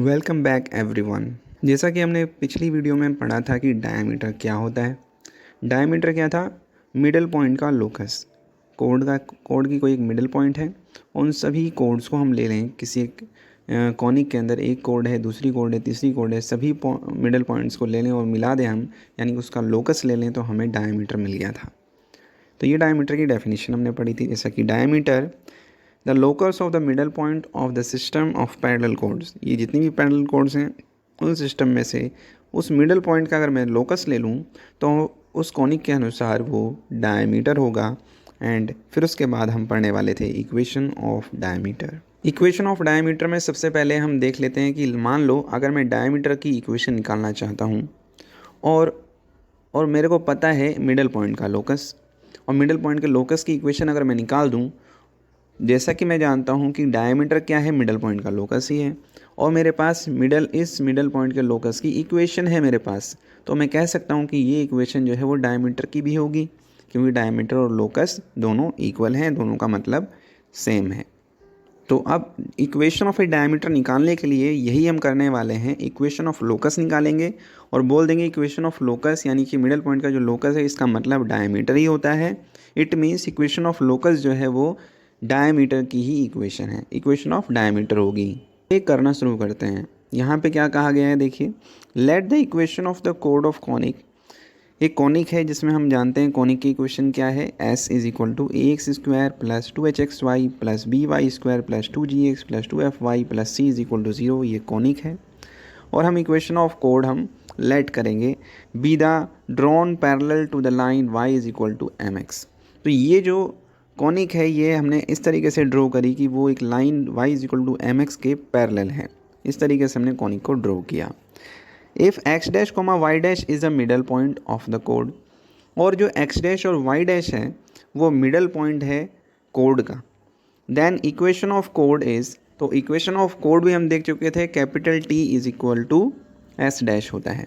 Welcome back everyone. जैसा कि हमने पिछली वीडियो में पढ़ा था कि डायमीटर क्या होता है। डायमीटर क्या था? मिडल पॉइंट का लोकस। कोड की कोई एक मिडल पॉइंट है। उन सभी कोड्स को हम ले लें किसी एक कॉनिक के अंदर। एक कोड है, दूसरी कोड है, तीसरी कोड है, सभी मिडल पॉइंट्स को ले लें और मिला दें हम, यानी कि उसका लोकस ले लें तो हमें डायमीटर मिल गया था। तो ये डायमीटर की डेफिनेशन हमने पढ़ी थी। जैसा कि diameter the locus of the middle point of the system of parallel codes. ये जितनी भी पैरेलल कोड्स हैं उन सिस्टम में से उस मिडल पॉइंट का अगर मैं लोकस ले लूँ तो उस कॉनिक के अनुसार वो डायमीटर होगा। एंड फिर उसके बाद हम पढ़ने वाले थे equation of diameter. Equation of diameter में सबसे पहले हम देख लेते हैं कि मान लो अगर मैं डायमीटर की इक्वेशन निकालना चाहता हूँ और मेरे को पता है मिडल पॉइंट का लोकस, और मिडल पॉइंट के लोकस की इक्वेशन अगर मैं निकाल दूँ, जैसा कि मैं जानता हूँ कि डायमीटर क्या है, मिडल पॉइंट का लोकस ही है, और मेरे पास इस मिडल पॉइंट के लोकस की इक्वेशन है मेरे पास, तो मैं कह सकता हूँ कि ये इक्वेशन जो है वो डायमीटर की भी होगी, क्योंकि डायमीटर और लोकस दोनों इक्वल हैं, दोनों का मतलब सेम है। तो अब इक्वेशन ऑफ ए डायमीटर निकालने के लिए यही हम करने वाले हैं, इक्वेशन ऑफ लोकस निकालेंगे और बोल देंगे इक्वेशन ऑफ लोकस यानी कि मिडल पॉइंट का जो लोकस है इसका मतलब डायमीटर ही होता है। It means equation of locus जो है वो डायमीटर की ही इक्वेशन है, इक्वेशन ऑफ डायमीटर होगी। ये करना शुरू करते हैं। यहाँ पे क्या कहा गया है देखिए, late the equation of the कोड ऑफ कॉनिक। एक कॉनिक है जिसमें हम जानते हैं कॉनिक की इक्वेशन क्या है, s is equal to a x square plus 2hxy plus B Y square plus 2gx plus 2fy plus c is equal to 0। ये कॉनिक है और हम इक्वेशन ऑफ कोड हम लेट करेंगे be the drawn parallel to the line y is equal to mx। तो ये जो कॉनिक है ये हमने इस तरीके से ड्रॉ करी कि वो एक line y is equal to mx के पैरेलल है। इस तरीके से हमने कॉनिक को ड्रॉ किया। If x dash comma y dash is the middle point of the कोड, और जो एक्स डैश और वाई डैश है वो मिडल पॉइंट है कोड का, देन इक्वेशन ऑफ कोड इज़, तो इक्वेशन ऑफ कोड भी हम देख चुके थे, capital T is equal to S dash होता है।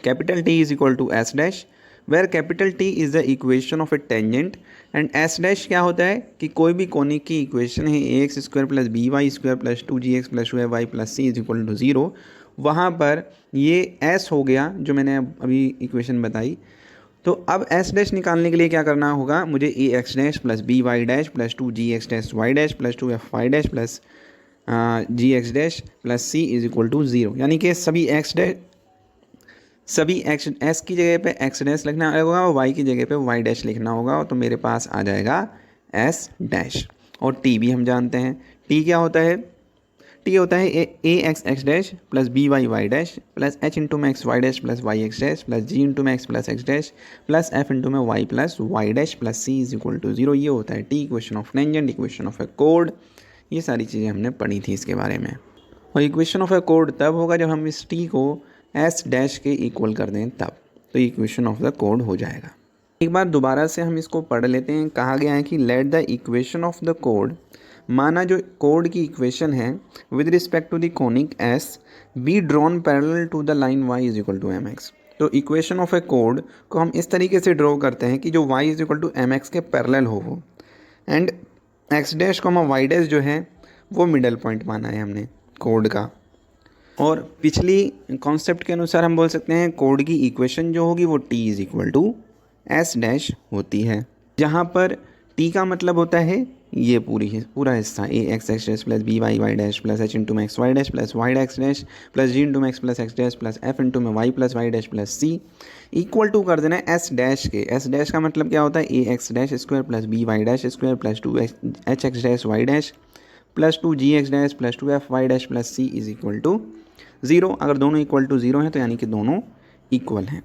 Capital T is equal to S dash, where capital T is the equation of a tangent and S dash क्या होता है कि कोई भी कोनिक की इक्वेशन है ए x square plus B Y square plus 2gx plus 2fy plus c is equal to 0। वहाँ पर ये s हो गया जो मैंने अभी इक्वेशन बताई। तो अब s डैश निकालने के लिए क्या करना होगा, मुझे A x dash plus B Y dash plus 2gx dash Y dash plus 2fy dash plus G X dash plus c is equal to 0, यानी कि सभी एस की जगह पे एक्स डैश लिखना होगा और वाई की जगह पे वाई डैश लिखना होगा, तो मेरे पास आ जाएगा एस डैश। और टी भी हम जानते हैं, टी क्या होता है, टी होता है ए x x dash plus B Y Y dash plus H into में x Y dash plus Y X dash plus जी इंटू में x plus X dash plus F into में Y plus Y dash plus C is equal to 0। ये होता है T, equation of tangent, equation of a कोड। ये सारी चीज़ें हमने पढ़ी थी इसके बारे में। और इक्वेशन ऑफ ए कोड तब होगा जब हम इस टी को एस डैश के इक्वल कर दें, तब तो इक्वेशन ऑफ द कोड हो जाएगा। एक बार दोबारा से हम इसको पढ़ लेते हैं। कहा गया है कि let the equation of the कोड, माना जो कोड की इक्वेशन है with respect to the conic S be drawn parallel to the line y is equal to mx। तो इक्वेशन ऑफ ए कोड को हम इस तरीके से ड्रॉ करते हैं कि जो y is equal to mx के पैरेलल हो वो, and x dash comma y dash जो है वो मिडल पॉइंट माना है हमने कोड का। और पिछली कॉन्सेप्ट के अनुसार हम बोल सकते हैं कोड की इक्वेशन जो होगी वो t is equal to S dash होती है, जहाँ पर t का मतलब होता है ये पूरा हिस्सा A x x dash plus B Y Y dash plus H into में x Y dash plus Y X dash plus जी इंटू में x plus X dash plus F into में Y plus Y dash plus C equal to कर देना है S dash के। S dash का मतलब क्या होता है, ए x dash square plus B Y dash square plus 2 H x dash Y dash plus 2gx dash plus 2fy dash plus c is equal to 0। अगर दोनों इक्वल टू 0 हैं तो यानी कि दोनों इक्वल हैं,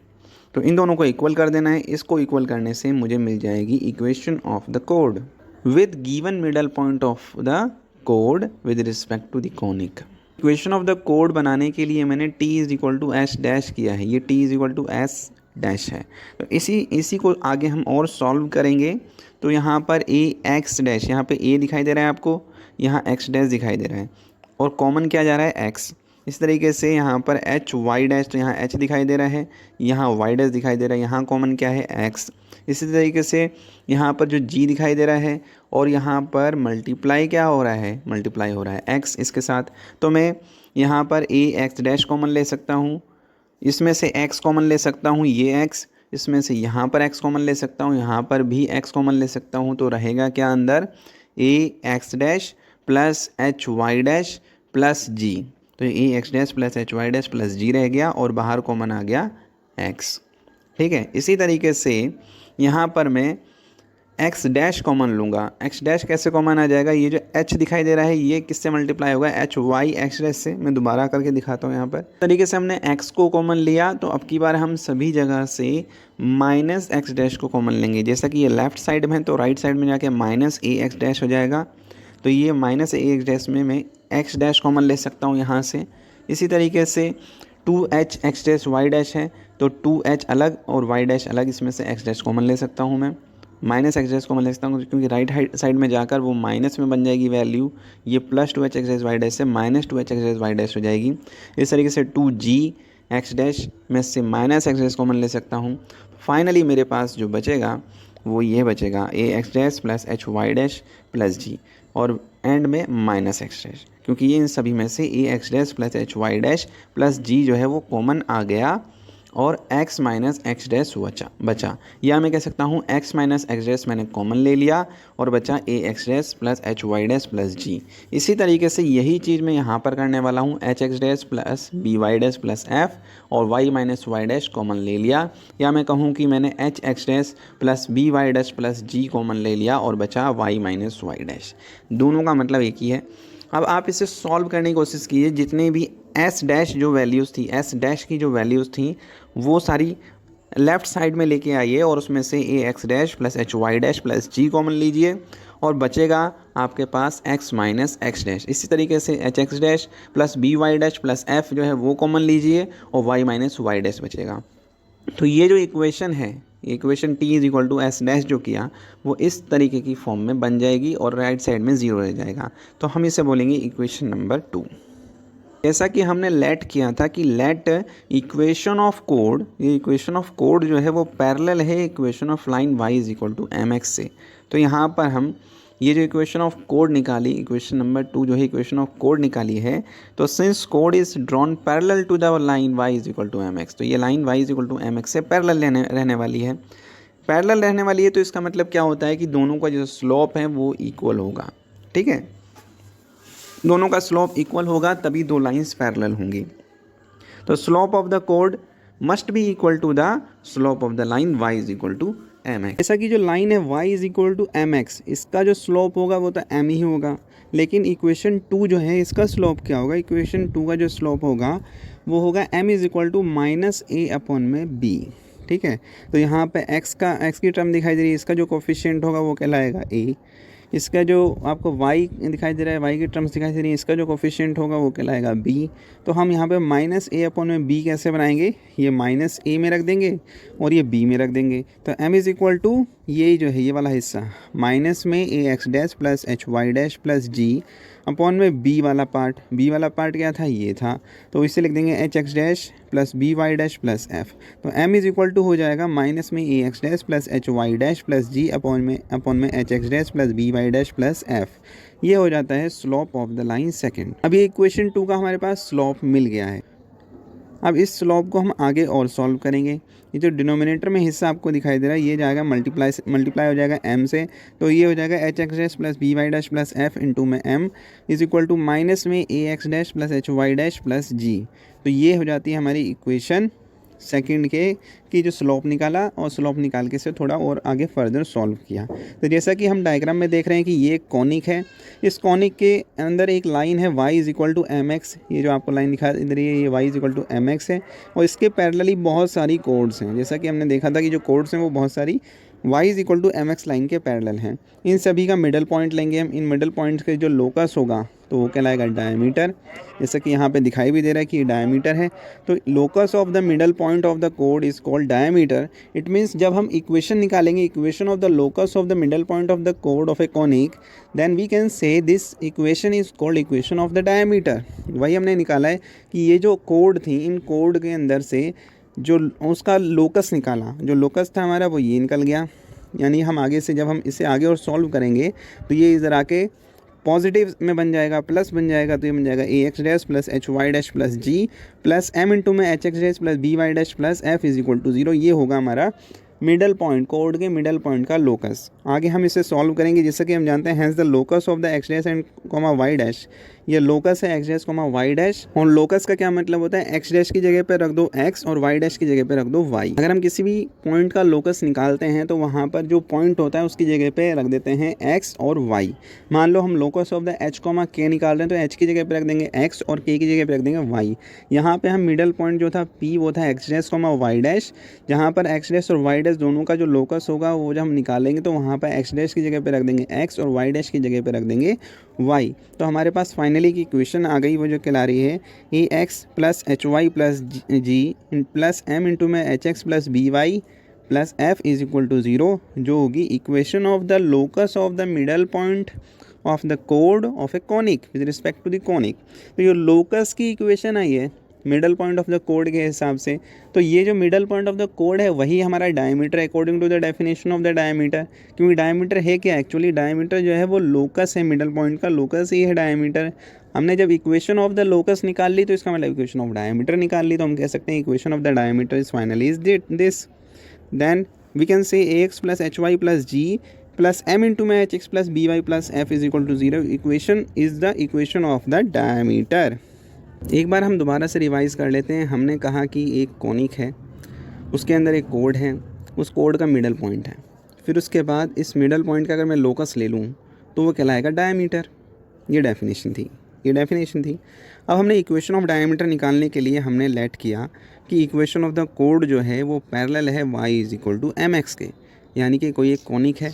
तो इन दोनों को इक्वल कर देना है। इसको इक्वल करने से मुझे मिल जाएगी equation of the code with given middle point of the code with respect to the conic. Equation of the code बनाने के लिए मैंने t is equal to S dash किया है, ये t is equal to S dash है। तो इसी को आगे हम और सॉल्व करेंगे। तो यहाँ पर ए एक्स डैश, यहाँ पे a दिखाई दे रहा है आपको, यहाँ एक्स डैश दिखाई दे रहा है और कॉमन क्या जा रहा है x। इस तरीके से यहाँ पर एच वाई डैश, तो यहाँ h दिखाई दे रहा है, यहाँ वाई डैश दिखाई दे रहा है, यहाँ कॉमन क्या है x। इसी तरीके से यहाँ पर जो g दिखाई दे रहा है और यहाँ पर मल्टीप्लाई क्या हो रहा है, मल्टीप्लाई हो रहा है x इसके साथ। तो मैं यहाँ पर ए एक्स डैश कॉमन ले सकता हूँ, इसमें से x कॉमन ले सकता हूँ, ये x, इसमें से यहाँ पर x कॉमन ले सकता हूँ, यहाँ पर भी x कॉमन ले सकता हूँ। तो रहेगा क्या अंदर, A x dash plus H Y dash plus जी। तो A x dash plus H Y dash plus G रह गया और बाहर कॉमन आ गया x। ठीक है, इसी तरीके से यहाँ पर मैं एक्स डैश कॉमन लूँगा। एक्स डैश कैसे कॉमन आ जाएगा, ये जो एच दिखाई दे रहा है ये किससे मल्टीप्लाई होगा, एच वाई एक्स डैश से। मैं दोबारा करके दिखाता हूँ यहाँ पर। तरीके से हमने एक्स को कॉमन लिया, तो अब की बार हम सभी जगह से माइनस एक्स डैश को कॉमन लेंगे। जैसा कि ये लेफ्ट साइड में है तो राइट साइड में जाके माइनस ए एक्स डैश हो जाएगा। तो ये माइनस ए एक्स डैश में मैं एक्स डैश कॉमन ले सकता हूँ यहाँ से। इसी तरीके से 2h X dash Y dash है तो 2h अलग और y डैश अलग, इसमें से x डैश कॉमन ले सकता हूँ मैं। माइनस एक्स डैश कॉमन ले सकता हूँ क्योंकि राइट साइड में जाकर वो माइनस में बन जाएगी वैल्यू। ये plus 2h X dash Y dash से minus 2h X dash Y dash हो जाएगी। इस तरीके से 2g एक्स डैश में से माइनस एक्स डैश कॉमन ले सकता हूँ। फाइनली मेरे पास जो बचेगा वो ये बचेगा, A x dash plus H Y dash plus जी, और एंड में माइनस एक्स डैश, क्योंकि ये इन सभी में से ए x dash plus H Y dash plus G जो है वो कॉमन आ गया और x माइनस एक्स डैश बचा। या मैं कह सकता हूँ x माइनस एक्स डैश मैंने कॉमन ले लिया और बचा A x dash plus H Y dash plus G. इसी तरीके से यही चीज़ मैं यहाँ पर करने वाला हूँ, h x dash plus B Y dash plus f और y minus y dash common ले लिया। या मैं कहूँ कि मैंने h x dash plus B Y dash plus g common ले लिया और बचा y माइनस वाई डैश। दोनों का मतलब एक ही है। अब आप इसे सॉल्व करने की कोशिश कीजिए। जितने भी एस डैश जो वैल्यूज़ थी, एस डैश की जो वैल्यूज़ थी वो सारी लेफ़्ट साइड में लेके आइए और उसमें से ए x dash plus H Y dash plus g common लीजिए और बचेगा आपके पास x माइनस एक्स डैश। इसी तरीके से h x dash plus B Y dash plus f जो है वो कॉमन लीजिए और y माइनस वाई डैश बचेगा। तो ये जो इक्वेशन है, equation t is equal to S dash जो किया वो इस तरीके की फॉर्म में बन जाएगी और राइट साइड में 0 रह जाएगा। तो हम इसे बोलेंगे इक्वेशन नंबर 2। जैसा कि हमने लेट किया था कि लेट इक्वेशन ऑफ कोड, ये इक्वेशन ऑफ कोड जो है वो पैरेलल है equation of line y is equal to m x से। तो यहाँ पर हम ये जो इक्वेशन ऑफ कोड निकाली, इक्वेशन नंबर 2 जो है इक्वेशन ऑफ कोड निकाली है, तो सिंस कोड is drawn parallel to the line y is equal to m x, तो ये line y is equal to m x से पैरेलल रहने वाली है। पैरेलल रहने वाली है तो इसका मतलब क्या होता है कि दोनों का जो स्लोप है वो इक्वल होगा। ठीक है, दोनों का स्लोप इक्वल होगा तभी दो लाइंस पैरेलल होंगी। तो स्लोप ऑफ द कोड must be equal to the slope of the line y is equal to m x. जैसा कि जो लाइन है y is equal to m x, इसका जो स्लोप होगा वो तो m ही होगा। लेकिन इक्वेशन 2 जो है इसका स्लोप क्या होगा, इक्वेशन 2 का जो स्लोप होगा वो होगा m is equal to minus a upon में b। ठीक है, तो यहाँ पे x की टर्म दिखाई दे रही है, इसका जो कोफिशिएंट होगा वो कहलाएगा a। इसका जो आपको y दिखाई दे रहा है, y की टर्म्स दिखाई दे रही है, इसका जो कोफिशिएंट होगा वो कहलाएगा b। तो हम यहाँ पे माइनस ए अपॉन में b कैसे बनाएंगे, ये माइनस a में रख देंगे और ये b में रख देंगे। तो m इज़ इक्वल टू ये जो है ये वाला हिस्सा माइनस में a x dash plus H Y dash plus g upon में b वाला पार्ट क्या था, ये था। तो इसे लिख देंगे h x dash plus B Y dash plus f. तो m इज़ इक्वल टू हो जाएगा माइनस में a x dash plus H Y dash plus g upon में h x dash plus B Y dash plus f. ये हो जाता है slope of the line second. अब ये इक्वेशन 2 का हमारे पास स्लोप मिल गया है। अब इस स्लोप को हम आगे और सॉल्व करेंगे। ये जो डिनोमिनेटर में हिस्सा आपको दिखाई दे रहा है ये जाएगा मल्टीप्लाई हो जाएगा m से। तो ये हो जाएगा h x dash plus B Y dash plus F into में m is equal to minus में a x dash plus H Y dash plus जी। तो ये हो जाती है हमारी इक्वेशन सेकंड की जो स्लोप निकाला और स्लोप निकाल के से थोड़ा और आगे फर्दर सॉल्व किया। तो जैसा कि हम डायग्राम में देख रहे हैं कि ये एक कॉनिक है, इस कॉनिक के अंदर एक लाइन है y is equal to m x. ये जो आपको लाइन दिखा दे रही है ये y is equal to m x है और इसके पैरेलली बहुत सारी कोड्स हैं। जैसा कि हमने देखा था कि जो कोड्स हैं वो बहुत सारी y is equal to m x line के पैरेलल हैं। इन सभी का मिडल पॉइंट लेंगे हम। इन मिडल पॉइंट्स के जो लोकस होगा तो वो कहलाएगा डायमीटर। जैसा कि यहाँ पे दिखाई भी दे रहा है कि ये डायमीटर है। तो locus of the middle point of the कोड is called diameter. It means जब हम इक्वेशन निकालेंगे, equation of the locus of the middle point of the कोड of a conic, then we can say this equation is called equation of the diameter. वही हमने निकाला है कि ये जो कोड थी, इन कोड के अंदर से जो उसका लोकस निकाला, जो लोकस था हमारा वो ये निकल गया। यानी हम आगे से जब हम इसे आगे और सॉल्व करेंगे तो ये इधर आके पॉजिटिव में बन जाएगा, प्लस बन जाएगा, तो ये बन जाएगा a x dash plus H Y dash plus g plus m into में h x dash plus B Y dash plus f is equal to 0। ये होगा हमारा मिडल पॉइंट, कोड के मिडल पॉइंट का लोकस। आगे हम इसे सॉल्व करेंगे, जैसे कि हम जानते हैं has the locus of the x dash and comma y dash. ये लोकस है x dash comma y dash, और लोकस का क्या मतलब होता है, एक्स डैश की जगह पे रख दो एक्स और वाई डैश की जगह पे रख दो वाई। अगर हम किसी भी पॉइंट का लोकस निकालते हैं तो वहाँ पर जो पॉइंट होता है उसकी जगह पे रख देते हैं एक्स और वाई। मान लो हम locus of the H comma के निकाल रहे हैं तो एच की जगह पे रख देंगे एक्स और के की जगह पे रख देंगे वाई। यहाँ पे हम मिडल पॉइंट जो था पी वो था x dash comma y dash, जहाँ पर एक्स डैश और वाई डैश दोनों का जो लोकस होगा वो जब हम निकालेंगे तो वहाँ पर एक्स डैश की जगह पे रख देंगे एक्स और वाई डैश की जगह पे रख देंगे वाई। तो हमारे पास फाइनली की इक्वेशन आ गई, वो जो कहला रही है ए x plus H y plus g plus m into में h x plus B y plus f is equal to 0, जो होगी equation of the locus of the middle point of the कोड of a conic with respect to the conic. तो ये locus की equation आई है middle point of the कोड के हिसाब से। तो ये जो middle point of the code है वही हमारा डायमीटर है according to the definition of the diameter. क्योंकि डायमीटर है क्या, एक्चुअली डायमीटर जो है वो लोकस है, मिडल पॉइंट का लोकस ही है डायमीटर। हमने जब इक्वेशन ऑफ द लोकस निकाल ली तो इसका मतलब इक्वेशन ऑफ डायमीटर निकाल ली, तो हम कह सकते हैं equation of the diameter is finally is this. Then we can say A x plus H y plus g plus m into में h x plus B y plus f is equal to 0 equation is the equation of the diameter. एक बार हम दोबारा से revise कर लेते हैं। हमने कहा कि एक कॉनिक है, उसके अंदर एक कोड है, उस कोड का मिडल पॉइंट है, फिर उसके बाद इस मिडल पॉइंट का अगर मैं लोकस ले लूँ तो वो कहलाएगा डायमीटर। ये डेफिनेशन थी। अब हमने इक्वेशन ऑफ डायमीटर निकालने के लिए हमने लेट किया कि इक्वेशन ऑफ द कोड जो है वो पैरेलल है y is equal to m x के, यानी कि कोई एक कॉनिक है,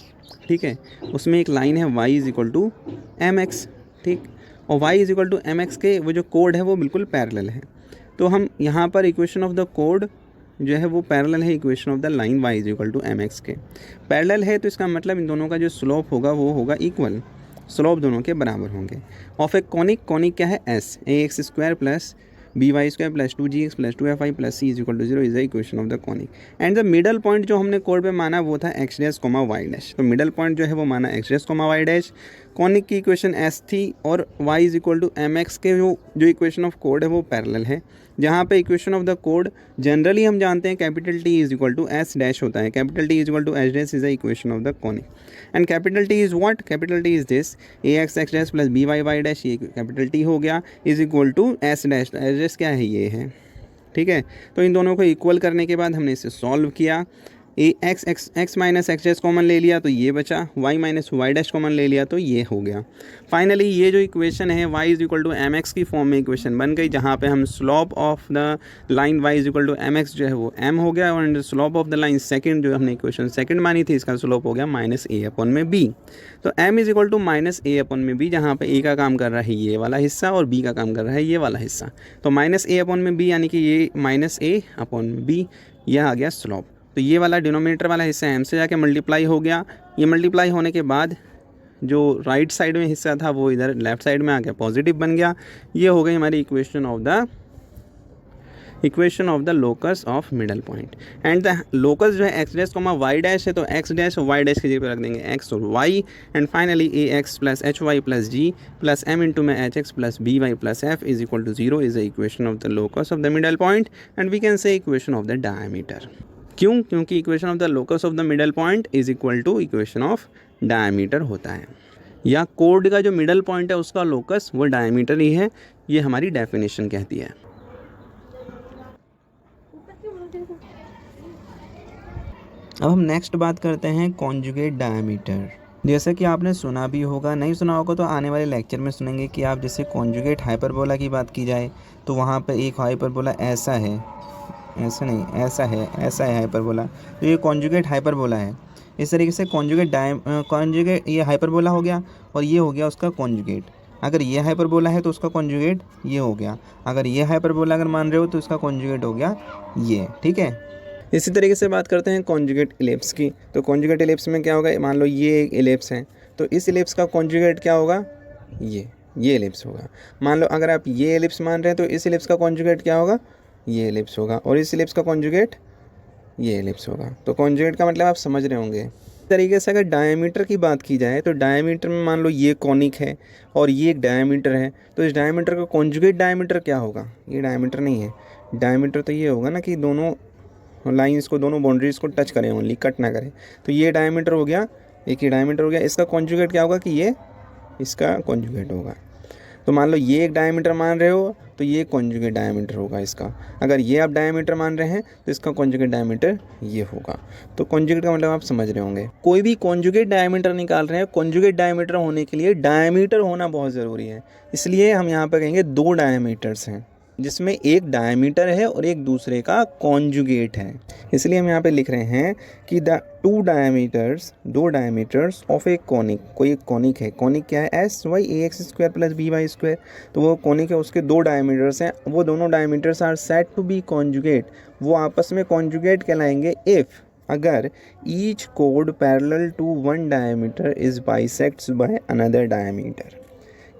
ठीक है, उसमें एक लाइन है y is equal to m x, ठीक, और y is equal to m x के वो जो कोड है वो बिल्कुल पैरेलल है। तो हम यहाँ पर इक्वेशन ऑफ द कोड जो है वो पैरेलल है equation of the line y is equal to m x के। पैरेलल है तो इसका मतलब इन दोनों का जो स्लोप होगा वो होगा इक्वल, स्लोप दोनों के बराबर होंगे। ऑफ ए कॉनिक क्या है, S a x square plus B Y square plus 2gx plus 2fi plus c is equal to 0 is the equation of the conic. And the middle point जो हमने कोड पे माना वो था x dash comma y dash. तो middle point जो है वो माना x dash comma y dash. Conic की इक्वेशन एस थी और y is equal to m x के जो इक्वेशन ऑफ कोड है वो पैरेलल है, जहाँ पे इक्वेशन ऑफ द कोड जनरली हम जानते हैं capital T is equal to S dash होता है। Capital T is equal to S dash is the equation of the conic. And capital T is what, capital T is this a x x dash plus B Y Y dash, ये capital T हो गया, is equal to S dash. S dash क्या है, ये है, ठीक है। तो इन दोनों को इक्वल करने के बाद हमने इसे सॉल्व किया। A x minus x dash common ले लिया तो ये बचा, y minus y dash common ले लिया तो ये हो गया। फाइनली ये जो इक्वेशन है y is equal to m x की फॉर्म में इक्वेशन बन गई, जहाँ पे हम slope of the line y is equal to m x जो है वो m हो गया, और slope of the line second जो हमने इक्वेशन सेकंड मानी थी इसका स्लोप हो गया माइनस ए अपॉन में b। तो m is equal to minus a upon में b, जहाँ पे a का काम कर रहा है ये वाला हिस्सा और b का काम कर रहा है ये वाला हिस्सा। तो माइनस ए अपॉन में b यानी कि ये माइनस ए अपॉन में b, यह आ गया स्लोप। तो ये वाला डिनोमिनेटर वाला हिस्सा m से जाके मल्टीप्लाई हो गया। ये मल्टीप्लाई होने के बाद जो राइट साइड में हिस्सा था वो इधर लेफ्ट साइड में आ गया, पॉजिटिव बन गया। ये हो गई हमारी equation of the locus of middle point. And the locus जो है x dash comma y dash है, तो एक्स डैश और वाई डैश की जगह पे रख देंगे एक्स और y. And finally a x plus H y plus g plus m into में h x plus B y plus f is equal to 0 is the equation of the locus of the middle point and we can say equation of the diameter. क्यों, क्योंकि equation of the locus of the middle point is equal to equation of diameter होता है, या code का जो middle point है उसका locus वो डायमीटर ही है, ये हमारी डेफिनेशन कहती है। अब हम नेक्स्ट बात करते हैं कॉन्जुगेट डायमीटर। जैसा कि आपने सुना भी होगा, नहीं सुना होगा तो आने वाले लेक्चर में सुनेंगे कि आप जैसे कॉन्जुगेट हाइपरबोला की बात की जाए तो वहाँ पर एक हाइपरबोला ऐसा है, ऐसा नहीं, ऐसा है हाइपरबोला, तो ये कॉन्जुगेट हाइपरबोला है। इस तरीके से कॉन्जुगेट ये हाइपरबोला हो गया और ये हो गया उसका कॉन्जुगेट। अगर ये हाइपरबोला है तो उसका कॉन्जुगेट ये हो गया, अगर ये हाइपरबोला अगर मान रहे हो तो उसका कॉन्जुगेट हो गया ये, ठीक है। इसी तरीके से बात करते हैं कॉन्जुगेट इलिप्स की। तो कॉन्जुगेट इलिप्स में क्या होगा, मान लो ये एक इलिप्स है तो इस इलिप्स का कॉन्जुगेट क्या होगा, ये इलिप्स होगा। मान लो अगर आप ये इलिप्स मान रहे हैं तो इस इलिप्स का कॉन्जुगेट क्या होगा, ये इलिप्स होगा, और इस इलिप्स का कॉन्जुगेट ये इलिप्स होगा। तो कॉन्जुगेट का मतलब आप समझ रहे होंगे, तरीके से अगर डायमीटर की बात की जाए तो डायमीटर में मान लो ये कॉनिक है और ये एक डायमीटर है, तो इस डायमीटर का कॉन्जुगेट डायमीटर क्या होगा? ये डायमीटर नहीं है, डायमीटर तो ये होगा ना कि दोनों लाइंस को, दोनों बाउंड्रीज को टच करें, ओनली कट ना करें। तो ये डायमीटर हो गया, एक ये डायमीटर हो गया, इसका कॉन्जुगेट क्या होगा कि ये इसका कॉन्जुगेट होगा। तो मान लो ये एक डायमीटर मान रहे हो तो ये कॉन्जुगेट डायमीटर होगा इसका। अगर ये आप डायमीटर मान रहे हैं तो इसका कॉन्जुगेट डायमीटर ये होगा। तो कॉन्जुगेट का मतलब आप समझ रहे होंगे। कोई भी कॉन्जुगेट डायमीटर निकाल रहे हैं, कॉन्जुगेट डायमीटर होने के लिए डायमीटर होना बहुत ज़रूरी है। इसलिए हम यहाँ पर कहेंगे दो डायमीटर्स हैं जिसमें एक डायमीटर है और एक दूसरे का कॉन्जुगेट है। इसलिए हम यहाँ पे लिख रहे हैं कि द दो डायमीटर्स ऑफ ए कॉनिक। कोई एक कॉनिक है, कॉनिक क्या है? S y a x square plus B Y square. तो वो कॉनिक है, उसके दो डायमीटर्स हैं, वो दोनों diameters are said to be conjugate. वो आपस में कॉन्जुगेट कहलाएंगे इफ़, अगर ईच कोड parallel to one diameter is bisects by another diameter.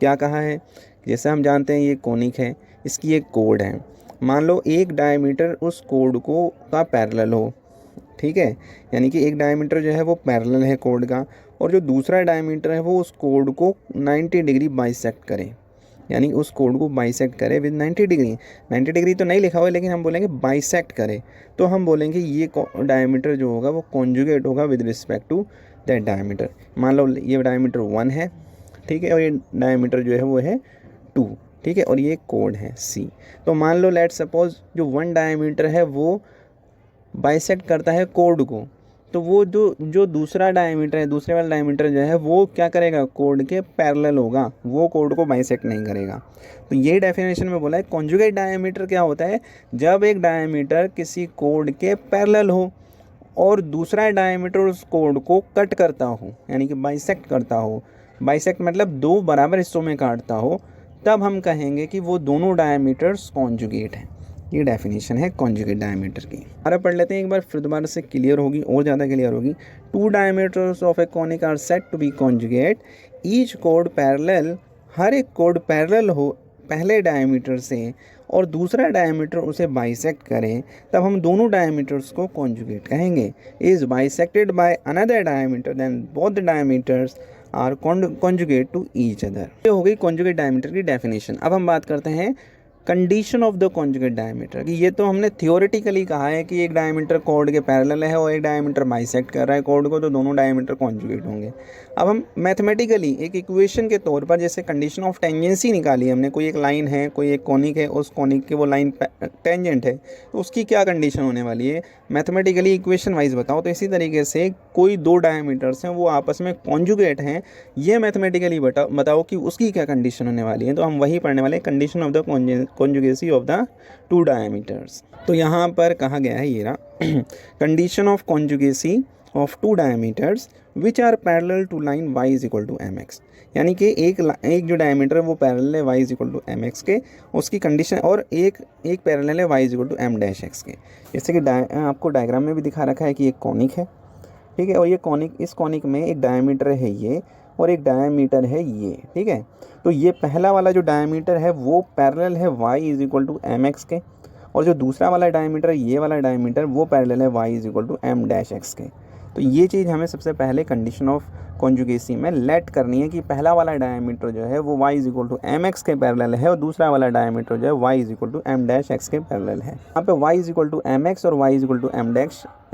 क्या कहा है? जैसे हम जानते हैं ये कॉनिक है, इसकी एक कोड है, मान लो एक डायमीटर उस कोड को का पैरेलल हो, ठीक है, यानी कि एक डायमीटर जो है वो पैरेलल है कोड का, और जो दूसरा डायमीटर है वो उस कोड को 90 डिग्री बाइसेक्ट करे, यानी उस कोड को बाइसेक्ट करे विद 90 डिग्री। 90 डिग्री तो नहीं लिखा हुआ है, लेकिन हम बोलेंगे बाइसेक्ट करे, तो हम बोलेंगे ये डायमीटर जो होगा वो कॉन्जुगेट होगा with respect to that diameter. मान लो ये डायमीटर 1 है, ठीक है, और ये डायमीटर जो है वो है 2, ठीक है, और ये कोड है C। तो मान लो लेट सपोज जो 1 डायमीटर है वो बाइसेक्ट करता है कोड को, तो वो जो दूसरा डायमीटर है, दूसरे वाला डायमीटर जो है वो क्या करेगा? कोड के पैरेलल होगा, वो कोड को बाइसेक्ट नहीं करेगा। तो ये डेफिनेशन में बोला है कॉन्जुगेट डायमीटर क्या होता है? जब एक डायमीटर किसी कोड के पैरेलल हो और दूसरा डायमीटर उस कोड को कट करता हो, यानी कि बाइसेक्ट करता हो। बाइसेक्ट मतलब दो बराबर हिस्सों में काटता हो, तब हम कहेंगे कि वो दोनों डायमीटर्स कॉन्जुगेट हैं। ये डेफिनेशन है कॉन्जुगेट डायमीटर की। अरे पढ़ लेते हैं एक बार, फिर दोबारा से क्लियर होगी और ज़्यादा क्लियर होगी। Two diameters of a conic are said to be conjugate, each कोड पैरेलल, हर एक कोड पैरेलल हो पहले डायमीटर से और दूसरा डायमीटर उसे बाइसेक्ट करें, तब हम दोनों डायमीटर्स को कॉन्जुगेट कहेंगे। Is bisected by another diameter then both the diameters are conjugate to each other. ये हो गई कॉन्जुगेट डायमीटर की डेफिनेशन। अब हम बात करते हैं condition of the conjugate diameter की। ये तो हमने थियोरेटिकली कहा है कि एक डायमीटर कोड के पैरेलल है और एक डायमीटर बाइसेक्ट कर रहा है कोड को, तो दोनों डायमीटर कॉन्जुगेट होंगे। अब हम मैथमेटिकली एक इक्वेशन के तौर पर, जैसे कंडीशन ऑफ टेंजेंसी निकाली हमने, कोई एक लाइन है, कोई एक कॉनिक है, उस कॉनिक की वो लाइन टेंजेंट है, तो उसकी क्या कंडीशन होने वाली है? मैथमेटिकली इक्वेशन वाइज बताओ। तो इसी तरीके से कोई दो डायमीटर्स हैं वो आपस में कॉन्जुगेट हैं, ये मैथमेटिकली बताओ कि उसकी क्या कंडीशन होने वाली है। तो हम वही पढ़ने वाले, condition of the conjugacy of the two diameters. तो यहाँ पर कहा गया है ये रहा, condition of conjugacy of two diameters which are parallel to line y is equal to mx। यानी कि एक जो डायमीटर है वो पैरेलल है y is equal to mx के, उसकी कंडीशन, और एक पैरेलल है y is equal to m dash x के। जैसे कि आपको डायग्राम में भी दिखा रखा है कि एक कॉनिक है, ठीक है, और ये कॉनिक, इस कॉनिक में एक डायमीटर है ये और एक डायमीटर है ये, ठीक है। तो ये पहला वाला जो डायमीटर है वो पैरेलल है y is equal to mx के, और जो दूसरा वाला डायमीटर, ये वाला डायमीटर, वो पैरेलल है y is equal to m dash x के। तो ये चीज़ हमें सबसे पहले कंडीशन ऑफ कॉन्जुगेसी में लेट करनी है कि पहला वाला डायमीटर जो है वो y is equal to mx के पैरेलल है और दूसरा वाला डायमीटर जो है y is equal to m dash x के पैरेलल है। यहाँ पे y is equal to mx और y is equal to m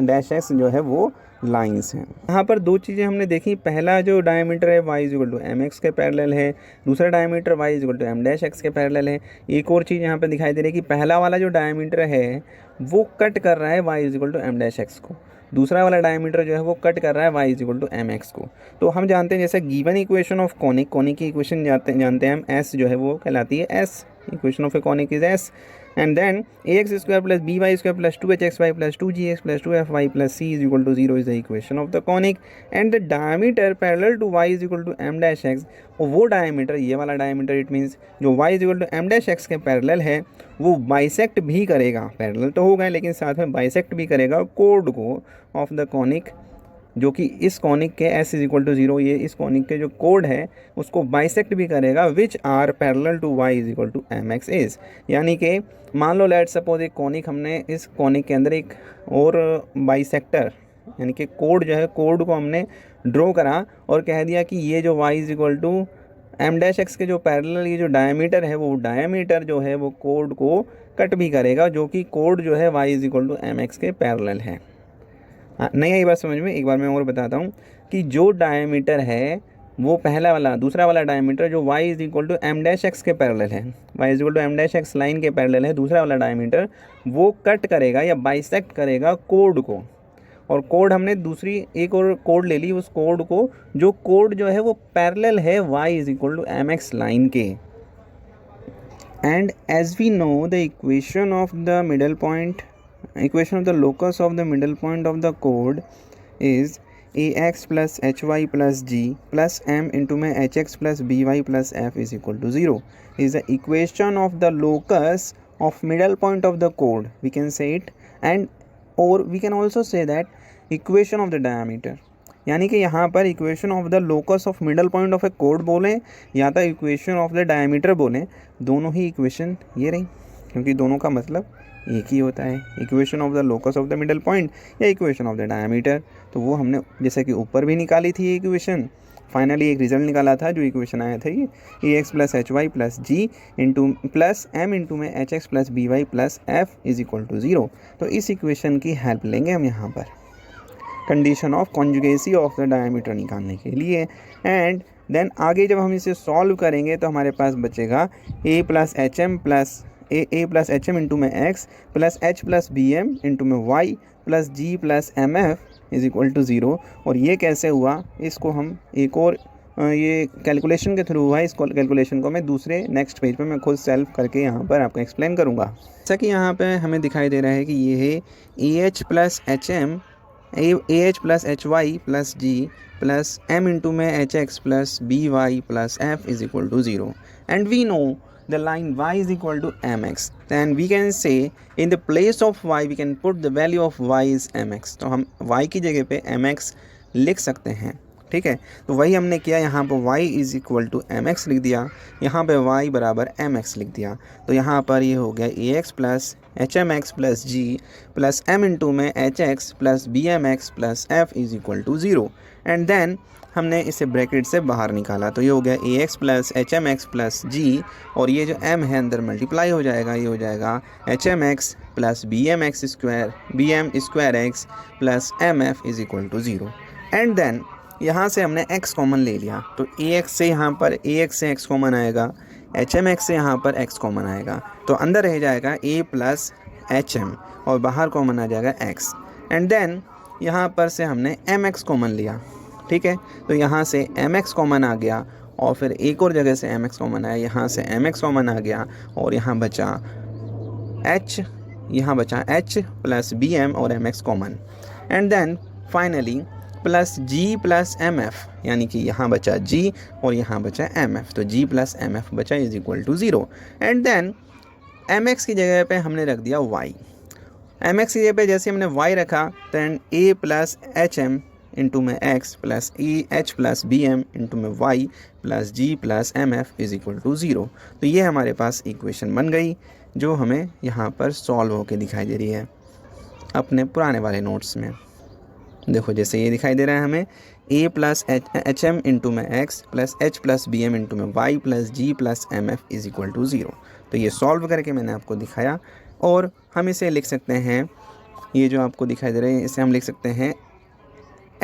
dash x जो है वो लाइंस हैं। यहाँ पर दो चीज़ें हमने देखी, पहला जो डायमीटर है y is equal to mx के पैरेलल है, दूसरा diameter y is equal to m dash x के पैरेलल है। एक और चीज़ यहाँ पर दिखाई दे रही है कि पहला वाला जो डायमीटर है वो कट कर रहा है y is equal to m dash x को, दूसरा वाला डायमीटर जो है वो कट कर रहा है y is equal to mx को। तो हम जानते हैं जैसे गिवन इक्वेशन ऑफ कॉनिक की इक्वेशन जानते हैं हम, s जो है वो कहलाती है s, equation of a conic is s, and then ax square plus by square plus 2hxy plus 2gx plus 2fy plus c is equal to 0 is the equation of the conic, and the diameter parallel to y is equal to m dash x, और वो diameter, ये वाला diameter, it means जो y is equal to m dash x के parallel है वो bisect भी करेगा, पैरेलल तो होगा लेकिन साथ में बाइसेक्ट भी करेगा कोड को ऑफ द कॉनिक, जो कि इस कॉनिक के s इज इक्वल टू 0, ये इस कॉनिक के जो कोड है उसको बाइसेक्ट भी करेगा, which are parallel to y is equal to mx is. यानी कि मान लो लेट सपोज एक कॉनिक, हमने इस कॉनिक के अंदर एक और बाइसेक्टर यानी कि कोड जो है, कोड को हमने ड्रॉ करा और कह दिया कि ये जो y is equal to m dash x के जो पैरेलल ये जो डायमीटर है, वो डायमीटर जो है वो कोड को कट भी करेगा, जो कि कोड जो है y is equal to m x के पैरेलल है। हाँ, नहीं आई बात समझ में? एक बार मैं और बताता हूँ कि जो डायमीटर है वो पहला वाला, दूसरा वाला डायमीटर जो y is equal to m dash x के पैरेलल है, y is equal to m dash x line के पैरेलल है, दूसरा वाला डायमीटर वो कट करेगा या बाइसेक्ट करेगा कोड को। और कोड हमने दूसरी एक और कोड ले ली, उस कोड को, जो कोड जो है वो पैरेलल है y is equal to m x line के। And as we know the equation of the middle point, equation of the locus of the middle point of the chord is ax plus hy plus g plus m into my hx plus by plus f is equal to 0 is the equation of the locus of middle point of the chord, we can say it, and or we can also say that equation of the diameter, यानी कि यहाँ पर equation of the locus of middle point of a code बोलें या तो equation of the diameter बोलें, दोनों ही equation ये रही, क्योंकि दोनों का मतलब एक ही होता है, equation of the locus of the middle point या इक्वेशन ऑफ द डायमीटर। तो वो हमने जैसे कि ऊपर भी निकाली थी ये इक्वेशन, फाइनली एक रिजल्ट निकाला था, जो इक्वेशन आया था ये a x plus H y plus ji into plus m into में h x plus B y plus f is equal to 0। तो इस इक्वेशन की हेल्प लेंगे हम यहाँ पर condition of conjugacy of the diameter निकालने के लिए। एंड देन आगे जब हम इसे सॉल्व करेंगे तो हमारे पास बचेगा a plus h m plus a plus h m into में x plus h plus b m into में Y plus g plus m f is equal to 0। और ये कैसे हुआ, इसको हम एक और ये कैलकुलेशन के थ्रू हुआ है, इस कैलकुलेशन को मैं दूसरे नेक्स्ट पेज पे मैं खुद सेल्फ करके यहाँ पर आपको एक्सप्लेन करूँगा। जैसा कि यहाँ पे हमें दिखाई दे रहा है कि ये है a h plus h m a h plus H y plus g plus m into में h x plus B y plus f is equal to 0 and we know the line y is equal to mx, then we can say in the place of y we can put the value of y is mx। तो हम y की जगह पे mx लिख सकते हैं, ठीक है। तो वही हमने किया, यहाँ पर y is equal to mx लिख दिया, यहाँ पे y बराबर mx लिख दिया। तो यहाँ पर ये हो गया ax plus h m x plus g plus m into में h x plus b m x plus f is equal to 0। And then हमने इसे ब्रैकेट से बाहर निकाला, तो ये हो गया a x plus h m x plus जी, और ये जो m है अंदर मल्टीप्लाई हो जाएगा, ये हो जाएगा h m x plus b m x square b m square x plus m f is equal to 0। And then यहाँ से हमने x कॉमन ले लिया, तो ए एक्स से यहाँ पर ए एक्स से x कॉमन आएगा, एच एम एक्स से यहाँ पर x कॉमन आएगा, तो अंदर रह जाएगा a प्लस एच एम और बाहर कॉमन आ जाएगा x। एंड देन यहाँ पर से हमने एम एक्स कॉमन लिया, ठीक है। तो यहाँ से एम एक्स कॉमन आ गया और फिर एक और जगह से एम एक्स कॉमन आया, यहाँ से एम एक्स कॉमन आ गया और यहाँ बचा h, यहाँ बचा h प्लस बी एम और m x common. And then finally plus g plus m f, यानी कि यहाँ बचा g और यहाँ बचा एम एफ, तो g प्लस एम एफ बचा is equal to 0। And then m x की जगह पे हमने रख दिया y, एम एक्स की जगह पे जैसे हमने y रखा, then a plus h m into में x प्लस ई h plus b m into में y प्लस g plus m f is equal to 0। तो ये हमारे पास इक्वेशन बन गई, जो हमें यहाँ पर सॉल्व होके दिखाई दे रही है अपने पुराने वाले नोट्स में। देखो जैसे ये दिखाई दे रहा है हमें a plus h m into में x plus h plus b m into में Y plus g plus m f is equal to 0। तो ये सॉल्व करके मैंने आपको दिखाया, और हम इसे लिख सकते हैं, ये जो आपको दिखाई दे रहे हैं इसे हम लिख सकते हैं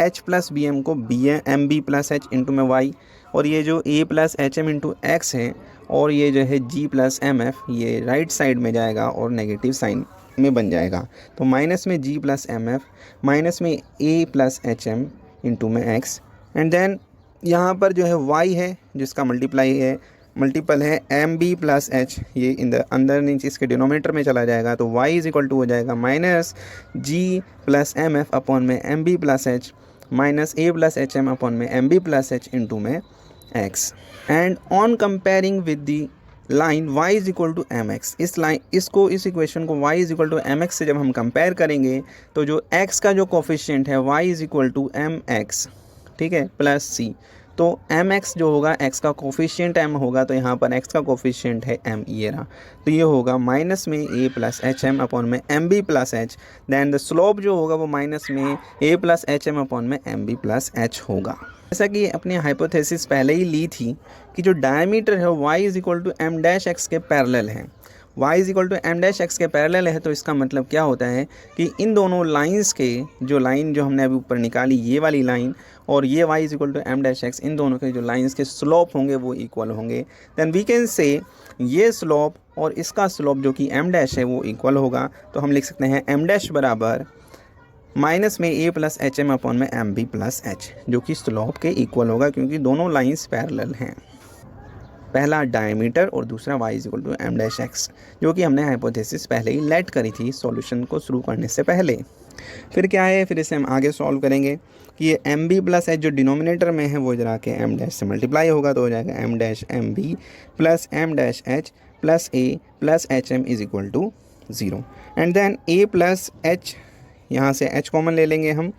h प्लस बी एम को b m b plus H into में वाई, और ये जो a plus h m into x है, और ये जो है g प्लस एम एफ ये राइट साइड में जाएगा और नेगेटिव साइन में बन जाएगा। तो माइनस में g plus m f, minus में a plus h m into में एक्स, एंड देन यहाँ पर जो है y है जिसका मल्टीपल है एम बी प्लस एच, ये अंदर नीचे इसके डिनोमिनेटर में चला जाएगा, तो y इज इक्वल टू हो जाएगा minus g plus m f upon में m b plus h minus a plus h m upon में m b plus H into में x। And on comparing with the line y is equal to m x, इस equation को y is equal to m x से जब हम compare करेंगे तो जो x का जो कोफिशिएंट है y is equal to m x, ठीक है, प्लस c, तो एम एक्स जो होगा, एक्स का कोफिशिएंट एम होगा, तो यहाँ पर एक्स का कोफिशिएंट है एम, ये रहा। तो ये होगा माइनस में a plus h m upon में m b plus h. Then the slope जो होगा वो माइनस में a plus h m upon में एम बी प्लस एच होगा। जैसा कि अपनी हाइपोथेसिस पहले ही ली थी कि जो डायमीटर है y is equal to m dash x के पैरेलल है, y is equal to m dash x के पैरेलल है, तो इसका मतलब क्या होता है कि इन दोनों लाइंस के जो लाइन जो हमने अभी ऊपर निकाली, ये वाली लाइन और ये y is equal to m dash x, इन दोनों के जो लाइंस के स्लोप होंगे वो इक्वल होंगे। देन वी कैन से ये स्लोप और इसका स्लोप जो कि एम डैश है वो इक्वल होगा। तो हम लिख सकते हैं एम डैश बराबर माइनस में a plus h m upon में एम बी प्लस एच, जो कि स्लोप के इक्वल होगा क्योंकि दोनों लाइंस पैरेलल हैं। पहला डायमीटर और दूसरा y is equal to m dash x, जो कि हमने हाइपोथेसिस पहले ही लेट करी थी सॉल्यूशन को शुरू करने से पहले। फिर क्या है, फिर इसे हम आगे सॉल्व करेंगे कि ये एम बी प्लस एच जो डिनोमिनेटर में है वो जरा के एम डैश से मल्टीप्लाई होगा, तो हो जाएगा m dash m b plus m dash h plus a plus h m is equal to 0। And then a plus h, यहाँ से h कॉमन ले लेंगे हम,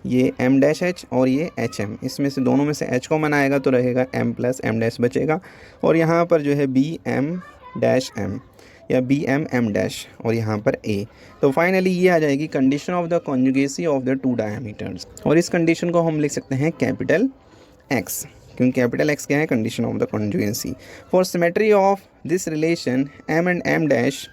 ये m डैश h और ये एच एम, इसमें से दोनों में से h कॉमन आएगा तो रहेगा m प्लस एम डैश बचेगा। और यहाँ पर जो है बी एम डैश एम या बी एम एम डैश और यहाँ पर a। तो फाइनली ये आ जाएगी condition of the conjugacy of the two diameters, और इस कंडीशन को हम लिख सकते हैं कैपिटल X, क्योंकि कैपिटल X क्या है, condition of the conjugacy. For symmetry of this relation m and m dash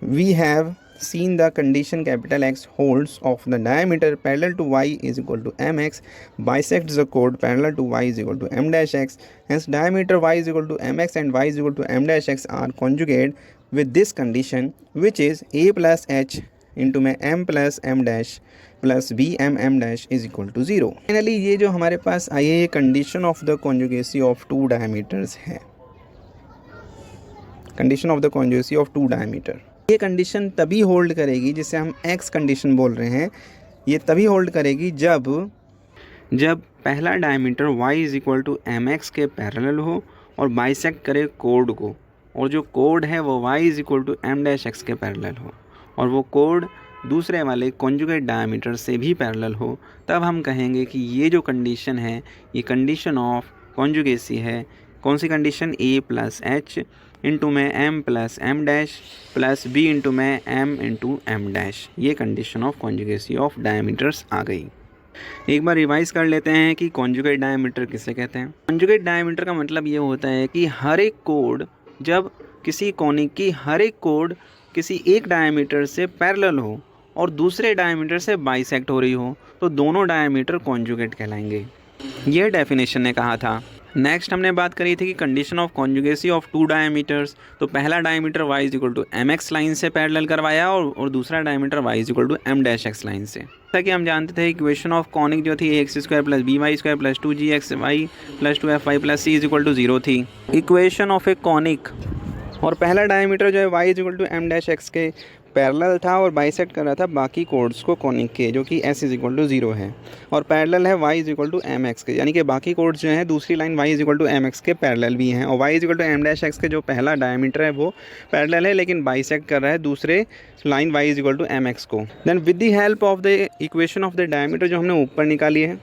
we have seen the condition capital X holds of the diameter parallel to y is equal to mx bisects the chord parallel to y is equal to m dash x. Hence diameter y is equal to mx and y is equal to m dash x are conjugate with this condition, which is a plus h into में m plus m dash plus b m m dash is equal to 0. Finally ये जो हमारे पास आई है ये condition of the conjugacy of two diameters है, condition of the conjugacy of two diameter। ये condition तभी hold करेगी, जिसे हम एक्स कंडीशन बोल रहे हैं, ये तभी होल्ड करेगी जब पहला diameter y is equal to m x के पैरेलल हो और बाइसेक्ट करे कोड को, और जो कोड है वो y is equal to m dash x के पैरेलल हो, और वो कोड दूसरे वाले कॉन्जुगेट डायमीटर से भी पैरेलल हो। तब हम कहेंगे कि ये जो कंडीशन है ये कंडीशन ऑफ कॉन्जुगेसी है। कौन सी condition, a plus H into में m plus m dash plus b into में m इंटू एम डैश, ये condition of conjugacy of diameters आ गई। एक बार रिवाइज कर लेते हैं कि कॉन्जुगेट डायमीटर किसे कहते हैं। कॉन्जुगेट डायमीटर का मतलब ये होता है कि हर एक कोड, जब किसी कोनिक की हर एक कोड किसी एक डायमीटर से पैरेलल हो और दूसरे डायमीटर से बाइसेक्ट हो रही हो, तो दोनों डायमीटर कॉन्जुगेट कहलाएंगे। ये डेफिनेशन ने कहा था। नेक्स्ट हमने बात करी थी कि condition of conjugacy of two diameters, तो पहला diameter y is equal to m x line से पैरेलल करवाया और दूसरा diameter y is equal to m dash x line से। जैसा कि हम जानते थे इक्वेशन ऑफ कॉनिक जो थी x square plus B Y square plus 2gxy plus 2fy plus c is equal to 0 थी। इक्वेशन ऑफ ए कॉनिक, और पहला डायमीटर जो है y is equal to m dash x के पैरेलल था और बाइसेक्ट कर रहा था बाकी कोड्स को कॉनिक के, जो कि s इज इक्वल टू 0 है, और पैरेलल है y is equal to m x के, यानी कि बाकी कोड्स जो हैं दूसरी line y is equal to m x के पैरेलल भी हैं, और y is equal to m dash x के जो पहला डायमीटर है वो पैरेलल है लेकिन बाइसेक्ट कर रहा है दूसरे line y is equal to m x को। Then with the help of the equation of the diameter जो हमने ऊपर निकाली है,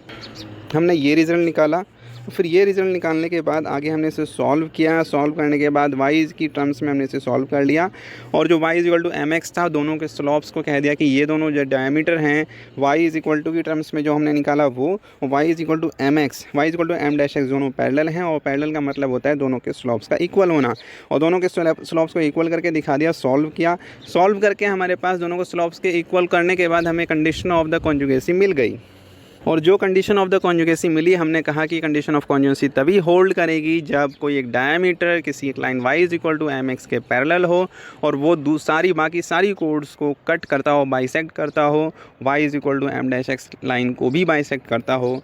हमने ये रिजल्ट निकाला, फिर ये रिजल्ट निकालने के बाद आगे हमने इसे सॉल्व किया। सॉल्व करने के बाद y की टर्म्स में हमने इसे सॉल्व कर लिया, और जो y is equal to m x था दोनों के स्लोप्स को कह दिया कि ये दोनों जो डायमीटर हैं y इज इक्वल टू की टर्म्स में जो हमने निकाला वो y is equal to m x, y is equal to m dash x, दोनों पैरेलल हैं, और पैरेलल का मतलब होता है दोनों के स्लोप्स का इक्वल होना, और दोनों के स्लोप्स को इक्वल करके दिखा दिया। सॉल्व किया, सॉल्व करके हमारे पास दोनों को स्लोप्स के इक्वल करने के बाद हमें कंडीशन ऑफ द कॉन्जुगेसी मिल गई, और जो कंडीशन ऑफ द कॉन्जुगेसी मिली हमने कहा कि कंडीशन ऑफ कॉन्जुगेसी तभी होल्ड करेगी जब कोई एक डायमीटर किसी एक line y is equal to m x के पैरेलल हो और वो बाकी सारी कोड्स को कट करता हो, बाइसेक्ट करता हो, y is equal to m dash x line को भी बाइसेक्ट करता हो,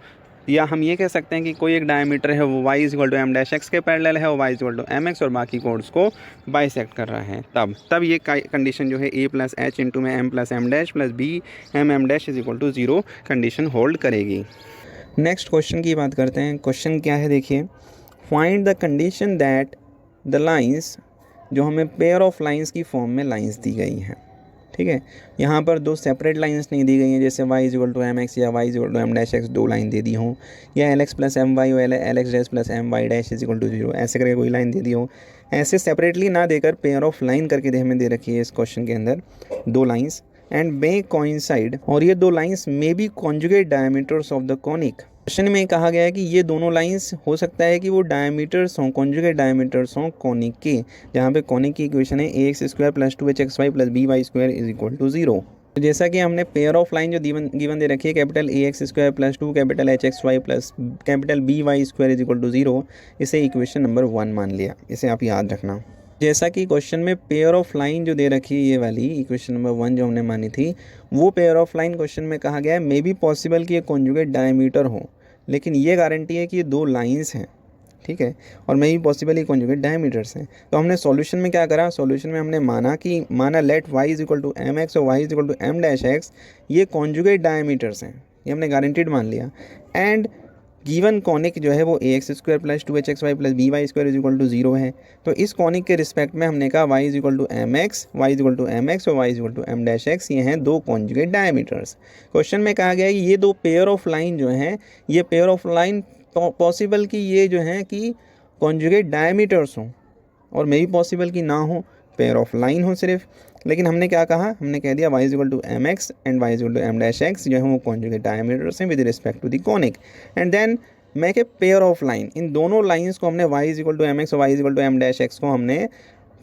या हम ये कह सकते हैं कि कोई एक डायमीटर है वो y is equal to m dash x के पैरेलल है और y is equal to m x और बाकी कोड्स को बाइसेक्ट कर रहा है, तब ये कंडीशन जो है a प्लस एच इंटू में m plus m dash plus b m m dash is equal to 0 condition hold करेगी। नेक्स्ट क्वेश्चन की बात करते हैं। क्वेश्चन क्या है देखिए, find the condition that the lines, जो हमें पेयर ऑफ लाइंस की फॉर्म में लाइंस दी गई हैं, ठीक है। यहाँ पर दो सेपरेट लाइंस नहीं दी गई हैं, जैसे y equal to m x या y equal to m dash x दो लाइन दे दी हों, या l x plus m y और l x dash plus m y dash is equal to 0 ऐसे करके कोई लाइन दे दी हो। ऐसे सेपरेटली ना देकर पेयर ऑफ लाइन करके हमें दे रखी है इस क्वेश्चन के अंदर दो लाइंस, एंड मे कोइंसाइड, और ये दो lines may be conjugate diameters of the conic. Question में कहा गया है कि ये दोनों लाइंस हो सकता है कि वो डायमीटर्स हों, कॉन्जुगेट डायमीटर्स हों कॉनिक के, जहाँ पे कॉनिक की इक्वेशन है ए x square plus 2hxy plus B Y square is equal to 0। तो जैसा कि हमने पेयर ऑफ लाइन जो गिवन दे रखी है capital A x square plus 2 capital H x y plus capital B Y square is equal to 0, इसे equation number 1 मान लिया। इसे आप याद रखना। जैसा कि क्वेश्चन में पेयर ऑफ लाइन जो दे रखी है ये वाली इक्वेशन नंबर 1 जो हमने मानी थी, वो पेयर ऑफ लाइन क्वेश्चन में कहा गया है मे बी पॉसिबल कि ये कॉन्जुगेट डायमीटर हो, लेकिन ये गारंटी है कि ये दो लाइंस हैं, ठीक है, और मे बी पॉसिबल ये कॉन्जुगेट डायमीटर्स हैं। तो हमने सॉल्यूशन में क्या करा, सॉल्यूशन में हमने माना let y is equal to m x और y is equal to m dash x ये कॉन्जुगेट डायमीटर्स हैं, ये हमने गारंटीड मान लिया। एंड गिवन कॉनिक जो है वो a x square plus 2hxy plus B Y square is equal to 0 है। तो इस कॉनिक के रिस्पेक्ट में हमने कहा y is equal to m x, y is equal to m x और y is equal to m dash x, ये हैं दो कॉन्जुगेट डायमीटर्स। क्वेश्चन में कहा गया है कि ये दो पेयर ऑफ लाइन जो हैं, ये पेयर ऑफ लाइन पॉसिबल कि ये जो हैं कि कॉन्जुगेट डायमीटर्स हों, और मे भी पॉसिबल कि ना हो, पेयर ऑफ लाइन हो सिर्फ। लेकिन हमने क्या कहा, हमने कह दिया y is equal to m x and y is equal to m dash x जो है वो कॉन्जुगेट डायमीटर्स हैं with respect to the conic. And then मैं के पेयर ऑफ लाइन, इन दोनों लाइंस को हमने y is equal to m x और y is equal to m dash x को हमने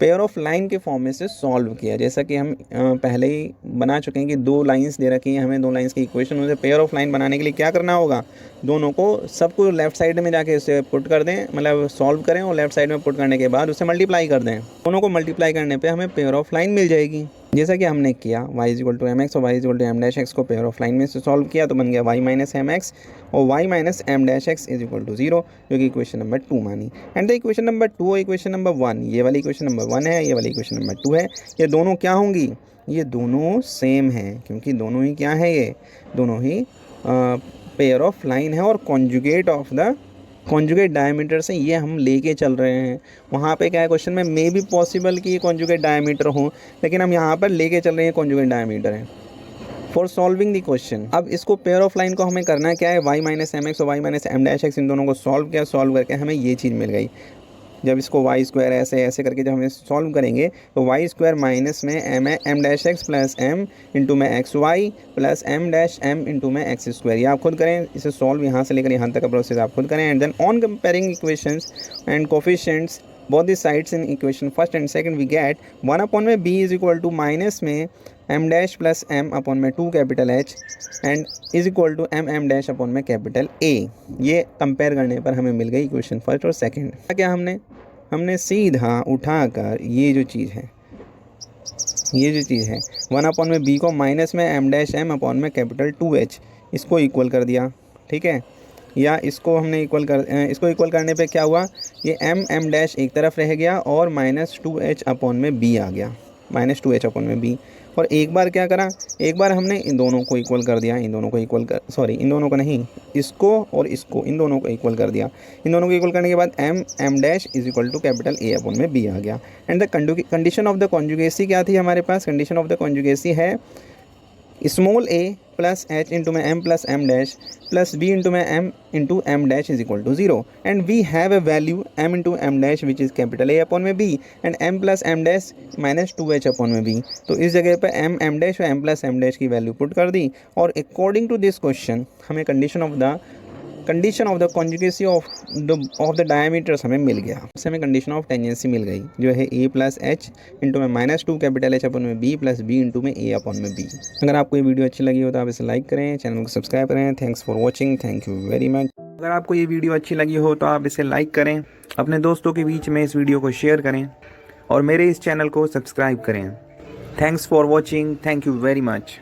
पेयर ऑफ लाइन के फॉर्म में से सॉल्व किया। जैसा कि हम पहले ही बना चुके हैं कि दो लाइंस दे रखी हैं, हमें दो लाइंस की इक्वेशन, उसे पेयर ऑफ लाइन बनाने के लिए क्या करना होगा, दोनों को सबको लेफ्ट साइड में जाके इसे पुट कर दें, मतलब सॉल्व करें और लेफ्ट साइड में पुट करने के बाद उसे मल्टीप्लाई कर दें। दोनों को मल्टीप्लाई करने पे हमें पेयर ऑफ लाइन मिल जाएगी, जैसा कि हमने किया y is equal to m x और y is equal to m dash x को पेयर ऑफ लाइन में से सॉल्व किया तो बन गया y माइनस एम एक्स और y minus m dash x is equal to 0, जो कि इक्वेशन नंबर 2 मानी। एंड द इक्वेशन नंबर 2 और इक्वेशन नंबर 1, ये वाली इक्वेशन नंबर 1 है, ये वाली इक्वेशन नंबर 2 है, ये दोनों क्या होंगी, ये दोनों सेम हैं, क्योंकि दोनों ही क्या है, ये दोनों ही पेयर ऑफ लाइन है और conjugate of the conjugate diameter से ये हम लेके चल रहे हैं। वहाँ पे क्या है क्वेश्चन में मे भी पॉसिबल कि ये कॉन्जुगेट डायमीटर हो, लेकिन हम यहाँ पर लेके चल रहे हैं कॉन्जुगेट डायमीटर है फॉर सॉल्विंग द क्वेश्चन। अब इसको पेयर ऑफ लाइन को हमें करना क्या है, y माइनस एम एक्स और y minus m dash x इन दोनों को सॉल्व किया, सॉल्व करके हमें ये चीज़ मिल गई। जब इसको वाई स्क्वायर ऐसे ऐसे करके जब हम सॉल्व करेंगे तो वाई स्क्वायर माइनस में m dash x plus m into में x y plus m dash m into में एक्स स्क्वायर, ये आप खुद करें, इसे सॉल्व यहाँ से लेकर यहाँ तक का प्रोसेस आप खुद करें। And then on comparing equations and coefficients both the sides in equation first and second we get 1 upon में b is equal to minus में m dash plus m upon में 2 capital h and is equal to m dash upon में capital a। ये compare करने पर हमें मिल गई equation first और सेकंड। क्या हमने सीधा उठाकर ये जो चीज़ है 1 अपॉन में b को माइनस में m डैश m अपॉन में कैपिटल 2h इसको इक्वल कर दिया, ठीक है, या इसको हमने इक्वल करने पे क्या हुआ, ये m डैश एक तरफ रह गया और माइनस 2h अपॉन में b आ गया, माइनस 2h अपॉन में b। और एक बार क्या करा, एक बार हमने इन दोनों को इक्वल कर दिया, इन दोनों को नहीं, इसको और इसको, इन दोनों को इक्वल कर दिया। इन दोनों को इक्वल करने के बाद m dash is equal to capital a upon में b आ गया। And the condition of the conjugacy क्या थी हमारे पास, कंडीशन ऑफ द कॉन्जुगेसी है small a plus h into में m plus m dash plus b into में m into m dash is equal to 0 and we have a value m into m dash which is capital a upon में b and m plus m dash minus 2h upon में b। तो इस जगह पर m dash और m plus m dash की value put कर दी और अकॉर्डिंग टू दिस क्वेश्चन हमें condition of the conjugacy of the diameters हमें मिल गया। उससे हमें कंडीशन ऑफ टेंजेंसी मिल गई जो है a प्लस h इंटू में माइनस 2 कैपिटल h अपॉन में b प्लस b इंटू में a अपॉन में b। अगर आपको ये वीडियो अच्छी लगी हो तो आप इसे लाइक करें, चैनल को सब्सक्राइब करें। Thanks for watching, thank you very much. अगर आपको ये वीडियो अच्छी लगी हो तो आप इसे लाइक करें, अपने दोस्तों के बीच में इस वीडियो को शेयर करें और मेरे इस चैनल को सब्सक्राइब करें। Thanks for watching, thank you very much.